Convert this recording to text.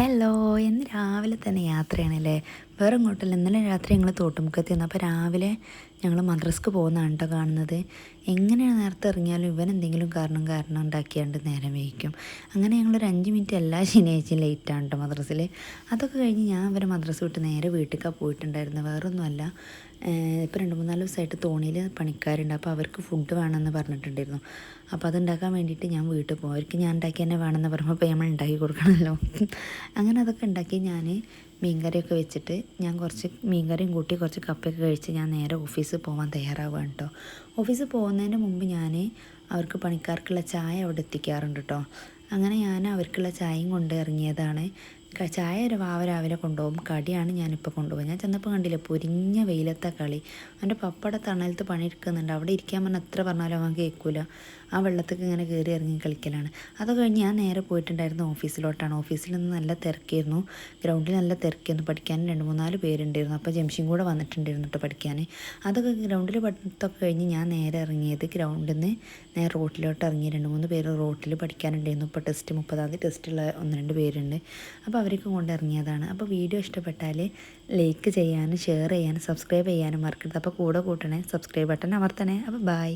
Hello, ഇന്ന് രാവിലെ തന്നെ യാത്രയാണല്ലേ? വേറെ എങ്ങോട്ടല്ല, ഇന്നലെ രാത്രി ഞങ്ങൾ തോട്ടുമുക്കത്ത് നിന്ന്. അപ്പോൾ രാവിലെ ഞങ്ങൾ മദ്രസക്ക് പോകുന്നതാണ് കേട്ടോ കാണുന്നത്. എങ്ങനെയാണ് നേരത്തെ ഇറങ്ങിയാലും ഇവൻ എന്തെങ്കിലും കാരണം ഉണ്ടാക്കിയാണ്ട് നേരം വൈകും. അങ്ങനെ ഞങ്ങളൊരു 5 മിനിറ്റ് എല്ലാ ശനിയാഴ്ചയും ലേറ്റാണ് കേട്ടോ മദ്രസയിൽ. അതൊക്കെ കഴിഞ്ഞ് ഞാൻ അവരെ മദ്രസ വിട്ട് നേരെ വീട്ടിലേക്കാണ് പോയിട്ടുണ്ടായിരുന്നത്. വേറൊന്നുമല്ല, ഇപ്പോൾ 2-3 ദിവസമായിട്ട് തോണിയിൽ പണിക്കാരുണ്ട്. അപ്പോൾ അവർക്ക് ഫുഡ് വേണമെന്ന് പറഞ്ഞിട്ടുണ്ടായിരുന്നു. അപ്പോൾ അതുണ്ടാക്കാൻ വേണ്ടിയിട്ട് ഞാൻ വീട്ടിൽ പോകും. അവർക്ക് ഞാൻ ഉണ്ടാക്കി തന്നെ വേണമെന്ന് പറയുമ്പോൾ അപ്പോൾ നമ്മൾ ഉണ്ടാക്കി കൊടുക്കണമല്ലോ. അങ്ങനെ അതൊക്കെ ഉണ്ടാക്കി ഞാൻ മീൻകറിയൊക്കെ വെച്ചിട്ട് ഞാൻ കുറച്ച് മീൻകറിയും കൂട്ടി കുറച്ച് കപ്പയൊക്കെ കഴിച്ച് ഞാൻ നേരെ ഓഫീസിൽ പോകാൻ തയ്യാറാവുകയാണ് കേട്ടോ. ഓഫീസിൽ പോകുന്നതിന് മുമ്പ് ഞാൻ അവർക്ക് പണിക്കാർക്കുള്ള ചായ അവിടെ എത്തിക്കാറുണ്ട് കേട്ടോ. അങ്ങനെ ഞാൻ അവർക്കുള്ള ചായയും കൊണ്ട് ഇറങ്ങിയതാണ്. ചായ രാവിലെ കൊണ്ടുപോകും, കടിയാണ് ഞാനിപ്പോൾ കൊണ്ടുപോകും. ഞാൻ ചെന്നപ്പോൾ കണ്ടില്ല, പൊരിഞ്ഞ വെയിലത്തെ കളി. അവൻ്റെ പപ്പയുടെ തണലത്ത് പണിയെടുക്കുന്നുണ്ട്. അവിടെ ഇരിക്കാൻ പറഞ്ഞാൽ എത്ര പറഞ്ഞാലും അവൻ കേൾക്കില്ല. ആ വെള്ളത്തേക്ക് ഇങ്ങനെ കയറി ഇറങ്ങി കളിക്കലാണ്. അത് കഴിഞ്ഞ് ഞാൻ നേരെ പോയിട്ടുണ്ടായിരുന്നു ഓഫീസിലോട്ടാണ്. ഓഫീസിൽ നിന്ന് നല്ല തിരക്കായിരുന്നു, ഗ്രൗണ്ടിൽ നല്ല തിരക്കായിരുന്നു. പഠിക്കാൻ 2-3-4 പേരുണ്ടായിരുന്നു. അപ്പോൾ ജംഷിൻ കൂടെ വന്നിട്ടുണ്ടായിരുന്നു കേട്ടോ പഠിക്കാൻ. അതൊക്കെ ഗ്രൗണ്ടിൽ പഠിത്തമൊക്കെ കഴിഞ്ഞ് ഞാൻ നേരെ ഇറങ്ങിയത് ഗ്രൗണ്ടിൽ നിന്ന് നേരെ റോട്ടിലോട്ട് ഇറങ്ങി. 2-3 പേര് റോട്ടിൽ പഠിക്കാനുണ്ടായിരുന്നു. ഇപ്പോൾ 30-ാം തീയതി ടെസ്റ്റുള്ള 1-2 പേരുണ്ട്. അപ്പോൾ അവർക്ക് കൊണ്ടിറങ്ങിയതാണ്. അപ്പോൾ വീഡിയോ ഇഷ്ടപ്പെട്ടാൽ ലൈക്ക് ചെയ്യാനും ഷെയർ ചെയ്യാനും സബ്സ്ക്രൈബ് ചെയ്യാനും മറക്കരുത്. അപ്പോൾ കൂടെ കൂട്ടണേ, സബ്സ്ക്രൈബ് ബട്ടൺ അമർത്തണേ. അപ്പോൾ ബൈ.